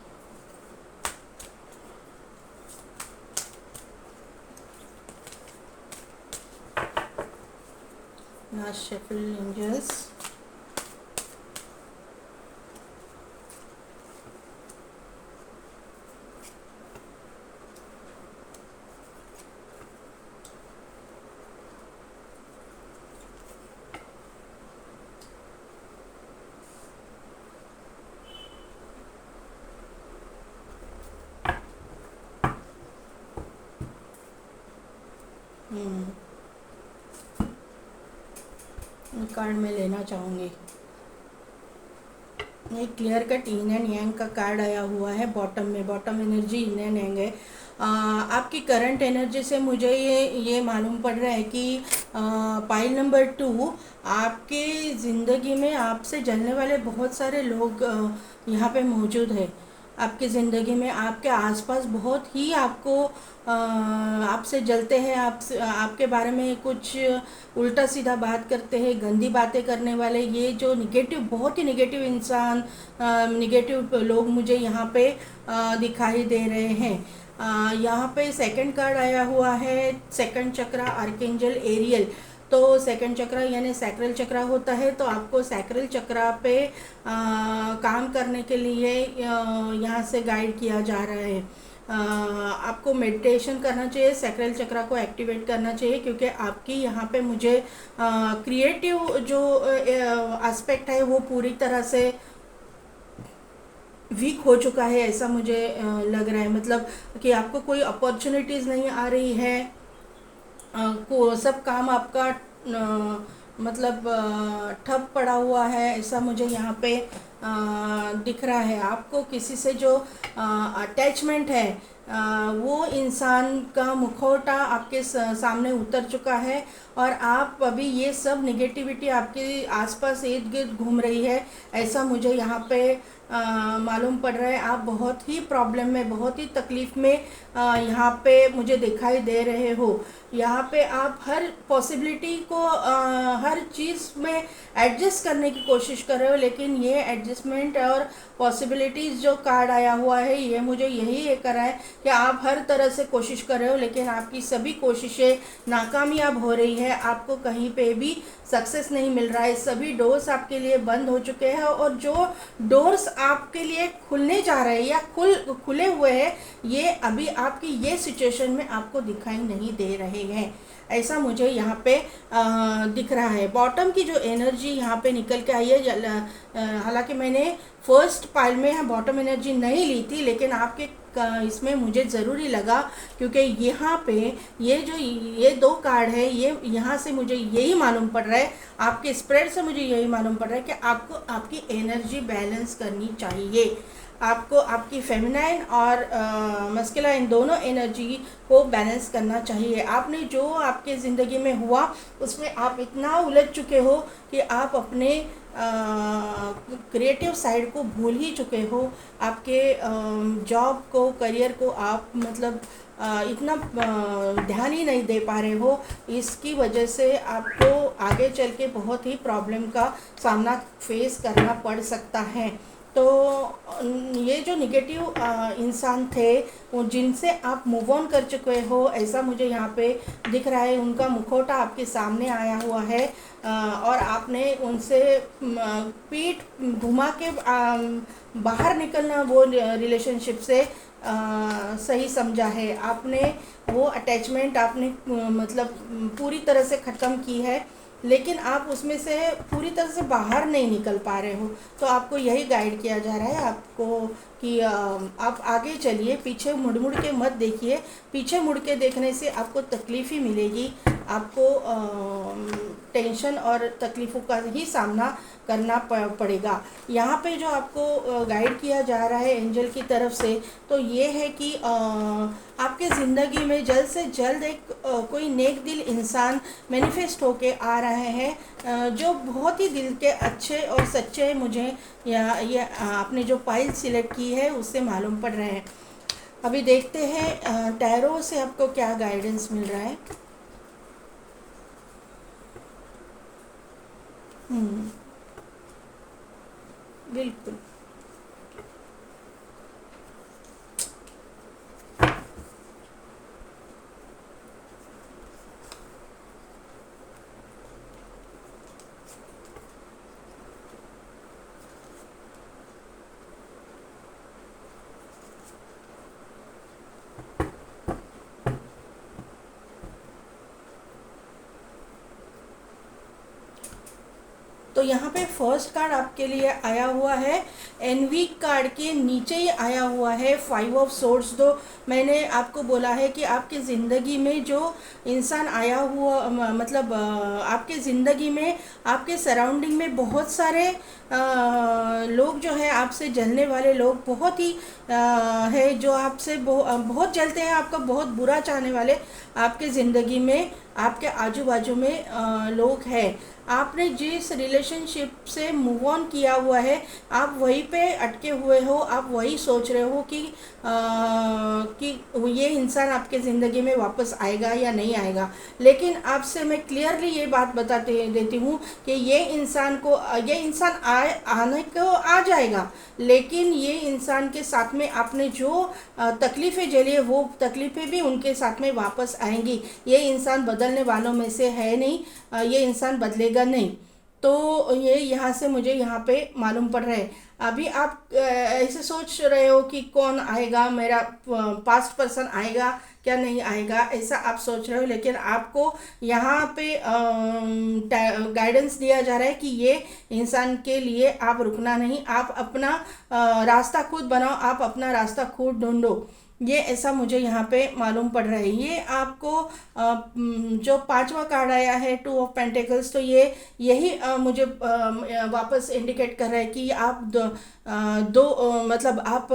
Speaker 1: Last shuffle angels. कार्ड में लेना चाहूँगी। एक clear cut yin and yang का कार्ड आया हुआ है बॉटम में, bottom energy yin and yang है। आपकी करंट एनर्जी से मुझे ये मालूम पड़ रहा है कि पाइल नंबर 2 आपके ज़िंदगी में आपसे जलने वाले बहुत सारे लोग यहाँ पे मौजूद है। आपकी ज़िंदगी में आपके आसपास बहुत ही आपको आपसे जलते हैं, आपके बारे में कुछ उल्टा सीधा बात करते हैं, गंदी बातें करने वाले, ये जो निगेटिव, बहुत ही निगेटिव इंसान, निगेटिव लोग मुझे यहाँ पे दिखाई दे रहे हैं। यहाँ पे सेकंड कार्ड आया हुआ है, सेकंड चक्रा आर्कएंजल एरियल। तो सेकंड चक्रा यानी सैक्रल चक्रा होता है, तो आपको सैक्रल चक्रा पे काम करने के लिए यहाँ से गाइड किया जा रहा है। आपको मेडिटेशन करना चाहिए, सैक्रल चक्रा को एक्टिवेट करना चाहिए, क्योंकि आपकी यहाँ पे मुझे क्रिएटिव जो एस्पेक्ट है वो पूरी तरह से वीक हो चुका है, ऐसा मुझे लग रहा है। मतलब कि आपको कोई अपॉर्चुनिटीज़ नहीं आ रही है, को सब काम आपका मतलब ठप पड़ा हुआ है, ऐसा मुझे यहाँ पे दिख रहा है। आपको किसी से जो अटैचमेंट है वो इंसान का मुखौटा आपके सामने उतर चुका है, और आप अभी ये सब निगेटिविटी आपके आसपास इर्द गिर्द घूम रही है, ऐसा मुझे यहाँ पे मालूम पड़ रहा है। आप बहुत ही प्रॉब्लम में, बहुत ही तकलीफ़ में यहाँ पे मुझे दिखाई दे रहे हो। यहाँ पे आप हर पॉसिबिलिटी को हर चीज़ में एडजस्ट करने की कोशिश कर रहे हो, लेकिन ये एडजस्टमेंट और पॉसिबिलिटीज़ जो कार्ड आया हुआ है ये मुझे यही कर रहा है कि आप हर तरह से कोशिश कर रहे हो, लेकिन आपकी सभी कोशिशें नाकामयाब हो रही है, आपको कहीं पे भी सक्सेस नहीं मिल रहा है। सभी डोर्स आपके लिए बंद हो चुके हैं, और जो डोर्स आपके लिए खुलने जा रहे हैं या खुले हुए हैं, ये अभी आपकी ये सिचुएशन में आपको दिखाई नहीं दे रहे हैं, ऐसा मुझे यहाँ पे दिख रहा है। बॉटम की जो एनर्जी यहाँ पे निकल के आई है, हालांकि मैंने फर्स्ट पाइल में बॉटम एनर्जी नहीं ली थी, लेकिन आपके इसमें मुझे ज़रूरी लगा, क्योंकि यहाँ पे ये दो कार्ड है, ये यहाँ से मुझे यही मालूम पड़ रहा है, आपके स्प्रेड से मुझे यही मालूम पड़ रहा है कि आपको आपकी एनर्जी बैलेंस करनी चाहिए। आपको आपकी फेमिनाइन और मस्कुलाइन दोनों एनर्जी को बैलेंस करना चाहिए। आपने जो आपके ज़िंदगी में हुआ उसमें आप इतना उलझ चुके हो कि आप अपने क्रिएटिव साइड को भूल ही चुके हो। आपके जॉब को, करियर को आप मतलब इतना ध्यान ही नहीं दे पा रहे हो। इसकी वजह से आपको आगे चल के बहुत ही प्रॉब्लम का सामना फेस करना पड़ सकता है। तो ये जो निगेटिव इंसान थे, वो जिनसे आप मूव ऑन कर चुके हो, ऐसा मुझे यहाँ पे दिख रहा है। उनका मुखौटा आपके सामने आया हुआ है, और आपने उनसे पीठ घुमा के बाहर निकलना, वो रिलेशनशिप से सही समझा है। आपने वो अटैचमेंट आपने मतलब पूरी तरह से ख़त्म की है। लेकिन आप उसमें से पूरी तरह से बाहर नहीं निकल पा रहे हो। तो आपको यही गाइड किया जा रहा है आपको कि आप आगे चलिए, पीछे मुड़ मुड़ के मत देखिए। पीछे मुड़ के देखने से आपको तकलीफ़ ही मिलेगी, आपको टेंशन और तकलीफ़ों का ही सामना करना पड़ेगा। यहाँ पे जो आपको गाइड किया जा रहा है एंजल की तरफ से, तो ये है कि आपके ज़िंदगी में जल्द से जल्द एक कोई नेक दिल इंसान मैनिफेस्ट होके आ रहे हैं, जो बहुत ही दिल के अच्छे और सच्चे मुझे या ये आपने जो पाइल सिलेक्ट की है उससे मालूम पड़ रहे हैं। अभी देखते हैं टैरो से आपको क्या गाइडेंस मिल रहा है। हम्म, बिल्कुल। तो यहाँ पे फर्स्ट कार्ड आपके लिए आया हुआ है, एनवी कार्ड के नीचे ही आया हुआ है 5 ऑफ सोर्ड्स। तो मैंने आपको बोला है कि आपकी ज़िंदगी में जो इंसान आया हुआ मतलब आपके ज़िंदगी में आपके सराउंडिंग में बहुत सारे लोग जो है आपसे जलने वाले लोग बहुत ही है, जो आपसे बहुत जलते हैं, आपका बहुत बुरा चाहने वाले आपके ज़िंदगी में आपके आजू बाजू में लोग हैं। आपने जिस रिलेशनशिप से मूव ऑन किया हुआ है, आप वहीं पे अटके हुए हो, आप वही सोच रहे हो कि ये इंसान आपके ज़िंदगी में वापस आएगा या नहीं आएगा। लेकिन आपसे मैं क्लियरली ये बात बताते देती हूँ कि ये इंसान आने को आ जाएगा, लेकिन ये इंसान के साथ में आपने जो तकलीफ़ें झेली है वो तकलीफ़ें भी उनके साथ में वापस आएंगी। ये इंसान बदलने वालों में से है नहीं, ये इंसान बदलेगा नहीं। तो ये यहाँ से मुझे यहाँ पे मालूम पड़ रहा है। अभी आप ऐसे सोच रहे हो कि कौन आएगा, मेरा पास्ट पर्सन आएगा क्या नहीं आएगा, ऐसा आप सोच रहे हो। लेकिन आपको यहाँ पे गाइडेंस दिया जा रहा है कि ये इंसान के लिए आप रुकना नहीं, आप अपना रास्ता खुद बनाओ, आप अपना रास्ता खुद ढूंढो। ये ऐसा मुझे यहाँ पे मालूम पड़ रहा है। ये आपको जो 5वां कार्ड आया है 2 ऑफ पेंटिकल्स, तो ये यही मुझे वापस इंडिकेट कर रहा है कि आप मतलब आप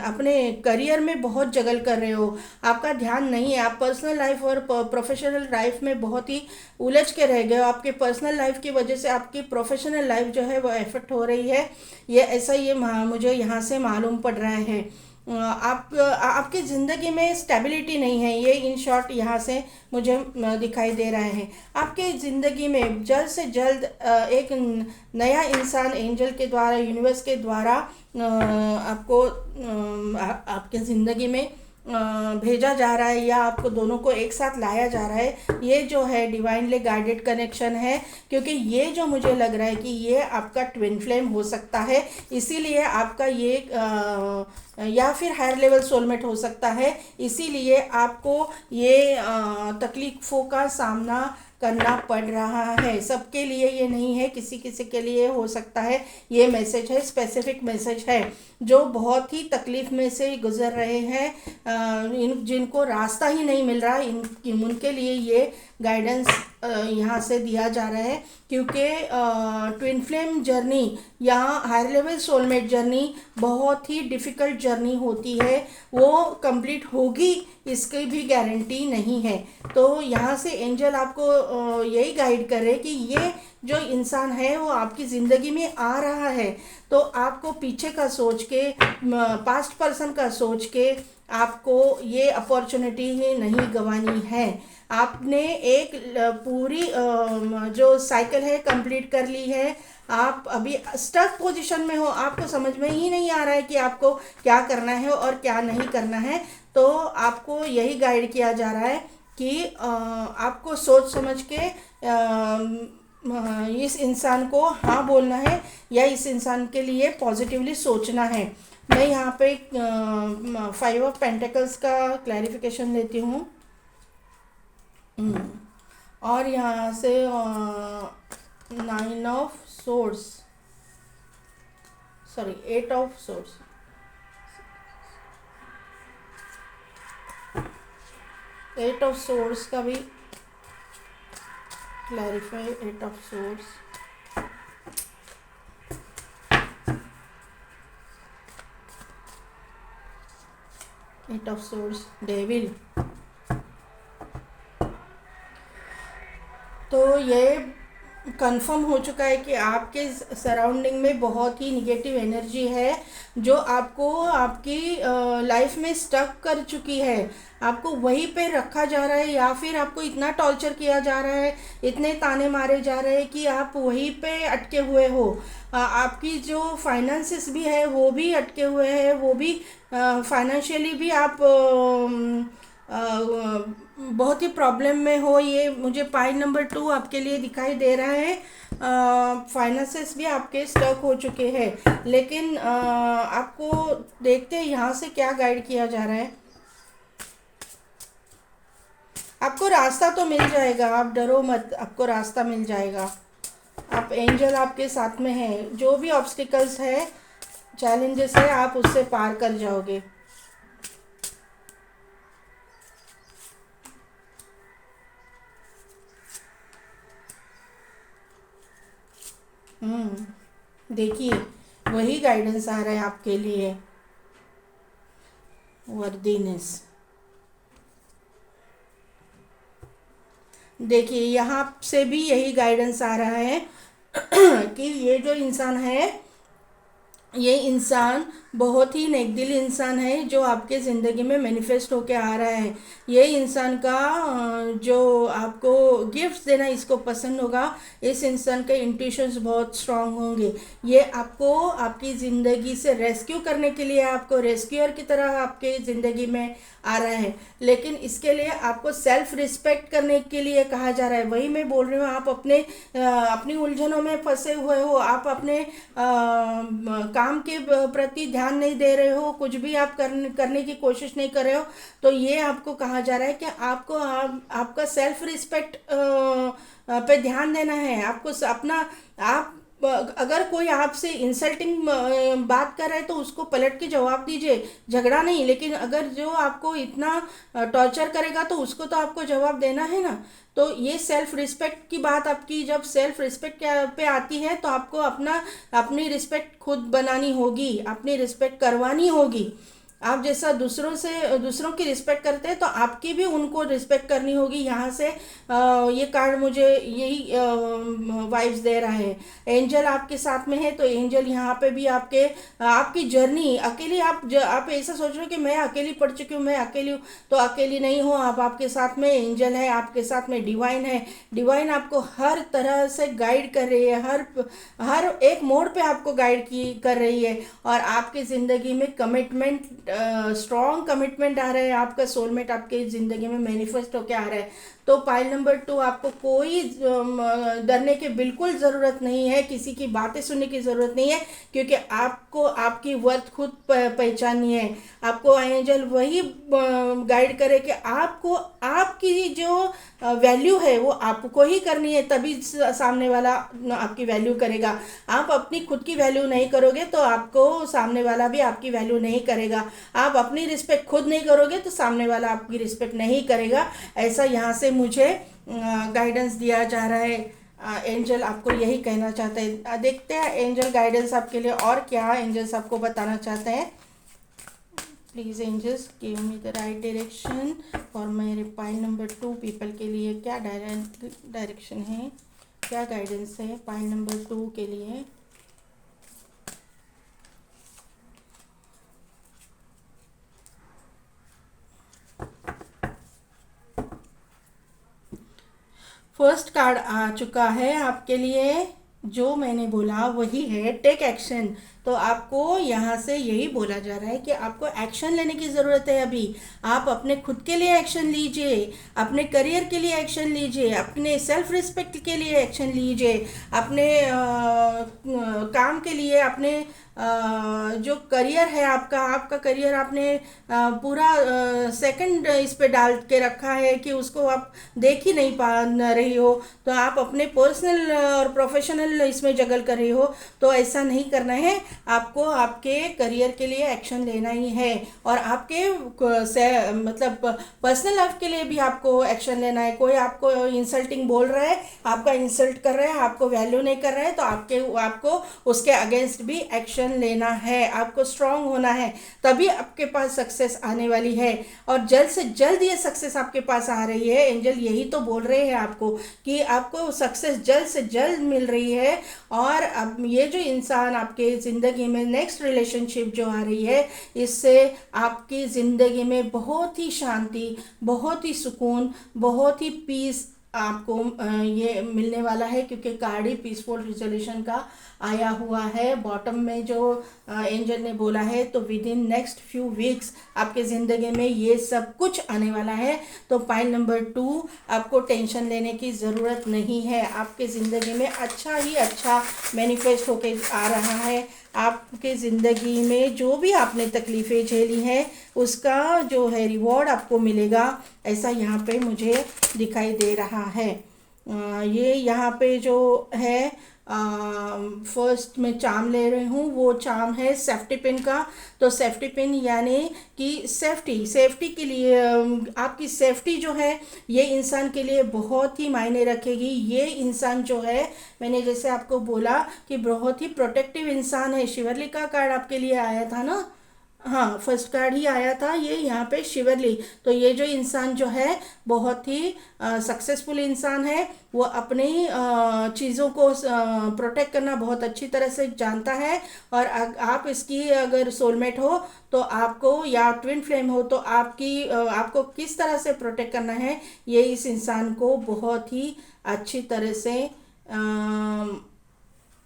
Speaker 1: अपने करियर में बहुत जगल कर रहे हो, आपका ध्यान नहीं है, आप पर्सनल लाइफ और प्रोफेशनल लाइफ में बहुत ही उलझ के रह गए हो। आपके पर्सनल लाइफ की वजह से आपकी प्रोफेशनल लाइफ जो है वो इफेक्ट हो रही है। ये ऐसा ये मुझे यहाँ से मालूम पड़ रहा है। आपकी ज़िंदगी में स्टेबिलिटी नहीं है, ये इन शॉर्ट यहाँ से मुझे दिखाई दे रहा है। आपके ज़िंदगी में जल्द से जल्द एक नया इंसान एंजल के द्वारा, यूनिवर्स के द्वारा आपको आपके ज़िंदगी में भेजा जा रहा है, या आपको दोनों को एक साथ लाया जा रहा है। ये जो है डिवाइनली गाइडेड कनेक्शन है, क्योंकि ये जो मुझे लग रहा है कि ये आपका ट्विन फ्लेम हो सकता है। इसीलिए आपका ये या फिर हायर लेवल सोलमेट हो सकता है। इसीलिए आपको ये तकलीफ़ों का सामना करना पड़ रहा है। सबके लिए ये नहीं है, किसी किसी के लिए हो सकता है। ये मैसेज है, स्पेसिफिक मैसेज है। जो बहुत ही तकलीफ़ में से गुज़र रहे हैं, जिनको रास्ता ही नहीं मिल रहा, उनके लिए ये गाइडेंस यहाँ से दिया जा रहा है। क्योंकि ट्विन फ्लेम जर्नी या हायर लेवल सोलमेट जर्नी बहुत ही डिफ़िकल्ट जर्नी होती है, वो कंप्लीट होगी इसकी भी गारंटी नहीं है। तो यहाँ से एंजल आपको यही गाइड कर रहे हैं कि ये जो इंसान है वो आपकी ज़िंदगी में आ रहा है, तो आपको पीछे का सोच के, पास्ट पर्सन का सोच के आपको ये अपॉर्चुनिटी नहीं गंवानी है। आपने एक पूरी जो साइकिल है कंप्लीट कर ली है। आप अभी स्टक पोजीशन में हो, आपको समझ में ही नहीं आ रहा है कि आपको क्या करना है और क्या नहीं करना है। तो आपको यही गाइड किया जा रहा है कि आपको सोच समझ के इस इंसान को हाँ बोलना है, या इस इंसान के लिए पॉजिटिवली सोचना है। मैं यहाँ पे 5 ऑफ पेंटिकल्स का क्लैरिफिकेशन देती हूँ। और यहाँ से 9 of source, sorry 8 of source, 8 of source का भी clarify. 8 of source, 8 of source, devil. तो ये कंफर्म हो चुका है कि आपके सराउंडिंग में बहुत ही निगेटिव एनर्जी है जो आपको आपकी लाइफ में स्टक कर चुकी है। आपको वहीं पे रखा जा रहा है या फिर आपको इतना टॉर्चर किया जा रहा है, इतने ताने मारे जा रहे हैं कि आप वहीं पे अटके हुए हो। आपकी जो फाइनेंसेस भी है वो भी अटके हुए हैं, वो भी फाइनेंशियली भी आप बहुत ही प्रॉब्लम में हो। ये मुझे पॉइंट नंबर 2 आपके लिए दिखाई दे रहा है। फाइनेंसेस भी आपके स्टक हो चुके हैं, लेकिन आपको देखते हैं यहाँ से क्या गाइड किया जा रहा है। आपको रास्ता तो मिल जाएगा, आप डरो मत, आपको रास्ता मिल जाएगा। आप एंजल आपके साथ में है, जो भी ऑब्स्टिकल्स है, चैलेंजेस है, आप उससे पार कर जाओगे। देखिए वही गाइडेंस आ रहा है आपके लिए, वर्दीनेस। देखिए यहाँ से भी यही गाइडेंस आ रहा है कि ये जो इंसान है, ये इंसान बहुत ही नेकदिल इंसान है जो आपके ज़िंदगी में मैनिफेस्ट होके आ रहा है। ये इंसान का जो आपको गिफ्ट्स देना इसको पसंद होगा। इस इंसान के इंट्यूशंस बहुत स्ट्रांग होंगे। ये आपको आपकी ज़िंदगी से रेस्क्यू करने के लिए, आपको रेस्क्यूअर की तरह आपके ज़िंदगी में आ रहा है, लेकिन इसके लिए आपको सेल्फ रिस्पेक्ट करने के लिए कहा जा रहा है। वही मैं बोल रही हूँ, आप अपनी उलझनों में फंसे हुए हो, आप अपने काम के प्रति ध्यान नहीं दे रहे हो, कुछ भी आप करने की कोशिश नहीं कर रहे हो। तो ये आपको कहा जा रहा है कि आपको आपका सेल्फ रिस्पेक्ट पे ध्यान देना है। आपको अपना आप अगर कोई आपसे इंसल्टिंग बात कर रहा है तो उसको पलट के जवाब दीजिए, झगड़ा नहीं। लेकिन अगर जो आपको इतना टॉर्चर करेगा तो उसको तो आपको जवाब देना है ना। तो ये सेल्फ रिस्पेक्ट की बात आपकी जब सेल्फ रिस्पेक्ट पे आती है तो आपको अपनी रिस्पेक्ट खुद बनानी होगी, अपनी रिस्पेक्ट करवानी होगी। आप जैसा दूसरों की रिस्पेक्ट करते हैं तो आपकी भी उनको रिस्पेक्ट करनी होगी। यहाँ से ये कार्ड मुझे यही वाइब्स दे रहा है। एंजल आपके साथ में है तो एंजल यहाँ पे भी आपकी जर्नी अकेली, आप ऐसा सोच रहे हो कि मैं अकेली पड़ चुकी हूँ, मैं अकेली हूँ, तो अकेली नहीं हो आप। आपके साथ में एंजल है, आपके साथ में डिवाइन है। डिवाइन आपको हर तरह से गाइड कर रही है, हर एक मोड़ पे आपको गाइड कर रही है। और आपकी ज़िंदगी में कमिटमेंट, स्ट्रॉन्ग कमिटमेंट आ रहा है। आपका सोलमेट आपके ज़िंदगी में मैनिफेस्ट होके आ रहा है। तो पाइल नंबर 2, आपको कोई डरने की बिल्कुल ज़रूरत नहीं है, किसी की बातें सुनने की ज़रूरत नहीं है, क्योंकि आपको आपकी वर्थ खुद पहचाननी है। आपको एंजल वही गाइड करे कि आपको आपकी जो वैल्यू है वो आपको ही करनी है, तभी सामने वाला आपकी वैल्यू करेगा। आप अपनी खुद की वैल्यू नहीं करोगे तो आपको सामने वाला भी आपकी वैल्यू नहीं करेगा। आप अपनी रिस्पेक्ट खुद नहीं करोगे तो सामने वाला आपकी रिस्पेक्ट नहीं करेगा। ऐसा यहाँ से मुझे गाइडेंस दिया जा रहा है। एंजल आपको यही कहना चाहते हैं। देखते हैं एंजल गाइडेंस आपके लिए और क्या एंजल्स आपको बताना चाहते हैं। Please angels give me the right direction for मेरे पाइल नंबर 2 पीपल के लिए। क्या डायरेक्शन है, क्या गाइडेंस है पाइल नंबर 2 के लिए। फर्स्ट कार्ड आ चुका है आपके लिए, जो मैंने बोला वही है, टेक एक्शन। तो आपको यहाँ से यही बोला जा रहा है कि आपको एक्शन लेने की ज़रूरत है। अभी आप अपने खुद के लिए एक्शन लीजिए, अपने करियर के लिए एक्शन लीजिए, अपने सेल्फ रिस्पेक्ट के लिए एक्शन लीजिए, अपने काम के लिए, अपने जो करियर है आपका आपका करियर आपने पूरा सेकंड इस पे डाल के रखा है कि उसको आप देख ही नहीं पा रही हो, तो आप अपने पर्सनल और प्रोफेशनल इसमें जगल कर रही हो, तो ऐसा नहीं करना है। आपको आपके करियर के लिए एक्शन लेना ही है, और आपके मतलब पर्सनल लाइफ के लिए भी आपको एक्शन लेना है। कोई आपको इंसल्टिंग बोल रहा है, आपका इंसल्ट कर रहा है, आपको वैल्यू नहीं कर रहा है, तो आपको उसके अगेंस्ट भी एक्शन लेना है। आपको स्ट्रांग होना है, तभी आपके पास सक्सेस आने वाली है, और जल्द से जल्द ये सक्सेस आपके पास आ रही है। एंजल यही तो बोल रहे हैं आपको कि आपको सक्सेस जल्द से जल्द मिल रही है। और अब ये जो इंसान आपके ज़िंदगी में नेक्स्ट रिलेशनशिप जो आ रही है, इससे आपकी ज़िंदगी में बहुत ही शांति, बहुत ही सुकून, बहुत ही पीस आपको ये मिलने वाला है, क्योंकि कार्ड ही पीसफुल रिजोल्यूशन का आया हुआ है। बॉटम में जो एंजल ने बोला है, तो with in next few weeks आपके ज़िंदगी में ये सब कुछ आने वाला है। तो पॉइंट नंबर 2, आपको टेंशन लेने की ज़रूरत नहीं है। आपके ज़िंदगी में अच्छा ही अच्छा मैनिफेस्ट होके आ रहा है। आपके ज़िंदगी में जो भी आपने तकलीफ़ें झेली हैं, उसका जो है रिवॉर्ड आपको मिलेगा, ऐसा यहाँ पे मुझे दिखाई दे रहा है। ये यहाँ पे जो है फर्स्ट में चार्म ले रही हूँ, वो चार्म है सेफ्टी पिन का। तो सेफ्टी पिन यानी कि सेफ्टी के लिए आपकी सेफ्टी जो है, ये इंसान के लिए बहुत ही मायने रखेगी। ये इंसान जो है, मैंने जैसे आपको बोला कि बहुत ही प्रोटेक्टिव इंसान है। शिवरली का कार्ड आपके लिए आया था ना, हाँ फर्स्ट कार्ड ही आया था ये यहाँ पे शिवरली। तो ये जो इंसान जो है, बहुत ही सक्सेसफुल इंसान है। वो अपनी चीज़ों को प्रोटेक्ट करना बहुत अच्छी तरह से जानता है। और आप इसकी अगर सोलमेट हो, तो आपको, या ट्विन फ्लेम हो, तो आपको किस तरह से प्रोटेक्ट करना है, ये इस इंसान को बहुत ही अच्छी तरह से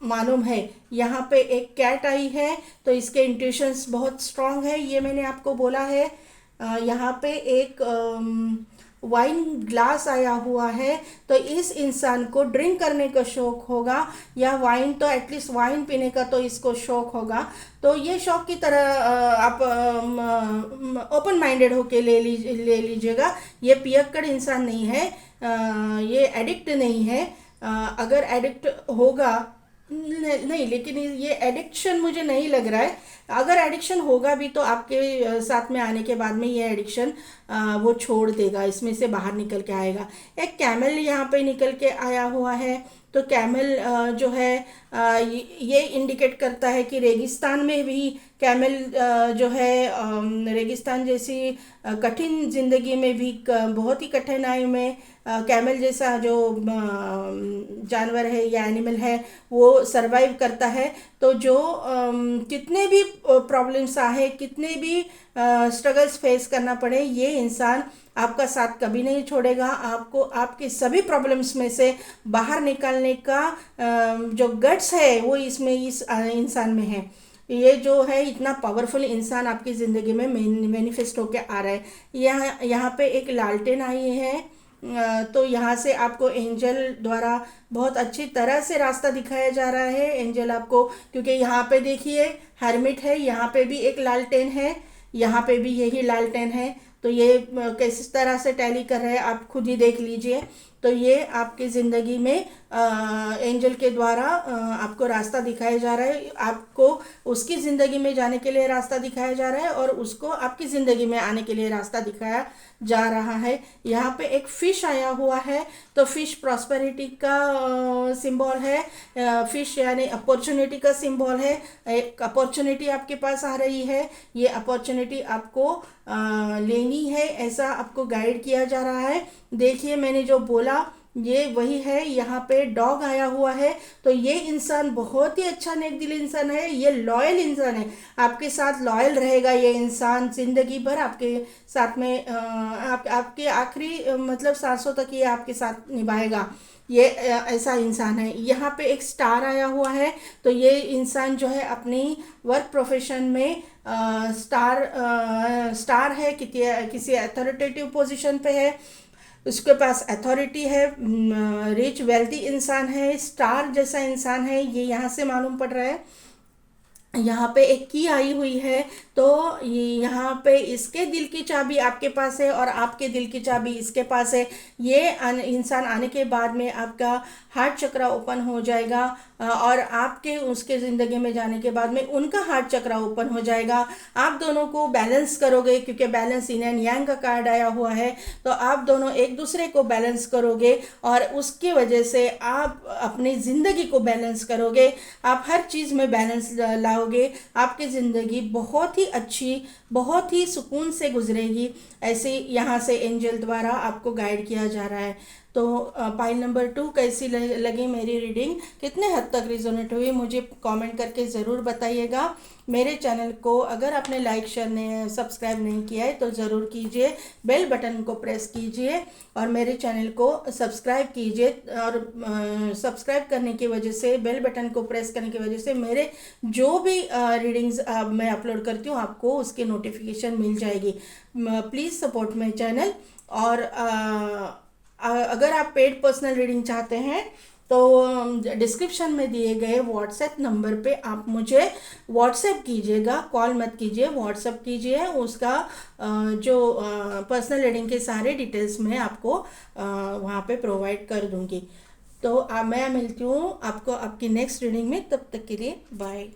Speaker 1: मालूम है। यहाँ पे एक कैट आई है, तो इसके इंट्यूशंस बहुत स्ट्रांग है, ये मैंने आपको बोला है। यहाँ पे एक वाइन ग्लास आया हुआ है, तो इस इंसान को ड्रिंक करने का शौक होगा, या वाइन तो एटलीस्ट वाइन पीने का तो इसको शौक होगा। तो ये शौक की तरह आप ओपन माइंडेड होके ले लीजिएगा। ये पियक्कड़ इंसान नहीं है, ये एडिक्ट नहीं है। अगर एडिक्ट होगा, नहीं, लेकिन ये एडिक्शन मुझे नहीं लग रहा है। अगर एडिक्शन होगा भी, तो आपके साथ में आने के बाद में ये एडिक्शन वो छोड़ देगा, इसमें से बाहर निकल के आएगा। एक कैमल यहाँ पे निकल के आया हुआ है। तो कैमल जो है, ये इंडिकेट करता है कि रेगिस्तान में भी कैमल जो है, रेगिस्तान जैसी कठिन ज़िंदगी में भी, बहुत ही कठिनाई में कैमल जैसा जो जानवर है या एनिमल है, वो सरवाइव करता है। तो जो कितने भी प्रॉब्लम्स आए, कितने भी स्ट्रगल्स फेस करना पड़े, ये इंसान आपका साथ कभी नहीं छोड़ेगा। आपको आपकी सभी प्रॉब्लम्स में से बाहर निकालने का जो गट्स है, वो इसमें इस इंसान में है। ये जो है, इतना पावरफुल इंसान आपकी ज़िंदगी में मैनिफेस्ट होके आ रहा है। यहाँ पे एक लालटेन आई है, तो यहाँ से आपको एंजल द्वारा बहुत अच्छी तरह से रास्ता दिखाया जा रहा है। एंजल आपको, क्योंकि यहाँ पे देखिए हर्मिट है, यहाँ पे भी एक लालटेन है, यहाँ पे भी यही लालटेन है। तो ये किस तरह से टैली कर रहे हैं, आप खुद ही देख लीजिए। तो ये आपकी ज़िंदगी में एंजल के द्वारा आपको रास्ता दिखाया जा रहा है। आपको उसकी ज़िंदगी में जाने के लिए रास्ता दिखाया जा रहा है, और उसको आपकी ज़िंदगी में आने के लिए रास्ता दिखाया जा रहा है। यहाँ पे एक फ़िश आया हुआ है, तो फ़िश प्रॉस्पेरिटी का सिंबल है। फ़िश यानी अपॉर्चुनिटी का सिंबल है। एक अपॉर्चुनिटी आपके पास आ रही है, ये अपॉर्चुनिटी आपको लेनी है, ऐसा आपको गाइड किया जा रहा है। देखिए मैंने जो बोला, ये वही है। यहाँ पे डॉग आया हुआ है, तो ये इंसान बहुत ही अच्छा नेक दिल इंसान है। ये लॉयल इंसान है, आपके साथ लॉयल रहेगा। ये इंसान ज़िंदगी भर आपके साथ में आपके आखिरी मतलब सांसों तक ये आपके साथ निभाएगा। ये ऐसा इंसान है। यहाँ पे एक स्टार आया हुआ है, तो ये इंसान जो है अपनी वर्क प्रोफेशन में स्टार है, किसी अथॉरिटेटिव पोजीशन पे है, उसके पास अथॉरिटी है, रिच वेल्थी इंसान है, स्टार जैसा इंसान है, ये यहाँ से मालूम पड़ रहा है। यहाँ पे एक की आई हुई है, तो यहाँ पे इसके दिल की चाबी आपके पास है और आपके दिल की चाबी इसके पास है। ये इंसान आने के बाद में आपका हार्ट चक्रा ओपन हो जाएगा, और आपके उसके ज़िंदगी में जाने के बाद में उनका हार्ट चक्रा ओपन हो जाएगा। आप दोनों को बैलेंस करोगे, क्योंकि बैलेंस इन एंड यांग का कार्ड आया हुआ है, तो आप दोनों एक दूसरे को बैलेंस करोगे और उसकी वजह से आप अपनी ज़िंदगी को बैलेंस करोगे। आप हर चीज़ में बैलेंस लाओगे, आपकी ज़िंदगी बहुत ही अच्छी, बहुत ही सुकून से गुजरेगी। ऐसे यहाँ से एंजल द्वारा आपको गाइड किया जा रहा है। तो पाइल नंबर 2 कैसी लगी मेरी रीडिंग, कितने हद तक रिजोनेट हुई, मुझे कमेंट करके ज़रूर बताइएगा। मेरे चैनल को अगर आपने लाइक शेयर नहीं सब्सक्राइब नहीं किया है तो ज़रूर कीजिए, बेल बटन को प्रेस कीजिए और मेरे चैनल को सब्सक्राइब कीजिए। और सब्सक्राइब करने की वजह से, बेल बटन को प्रेस करने की वजह से मेरे जो भी रीडिंग्स मैं अपलोड करती हूँ आपको उसकी नोटिफिकेशन मिल जाएगी। Please support my channel. और अगर आप पेड पर्सनल रीडिंग चाहते हैं तो डिस्क्रिप्शन में दिए गए व्हाट्सएप नंबर पे आप मुझे व्हाट्सएप कीजिएगा, कॉल मत कीजिए, व्हाट्सएप कीजिए। उसका जो पर्सनल रीडिंग के सारे डिटेल्स मैं आपको वहाँ पे प्रोवाइड कर दूँगी। तो मैं मिलती हूँ आपको आपकी नेक्स्ट रीडिंग में, तब तक के लिए बाय।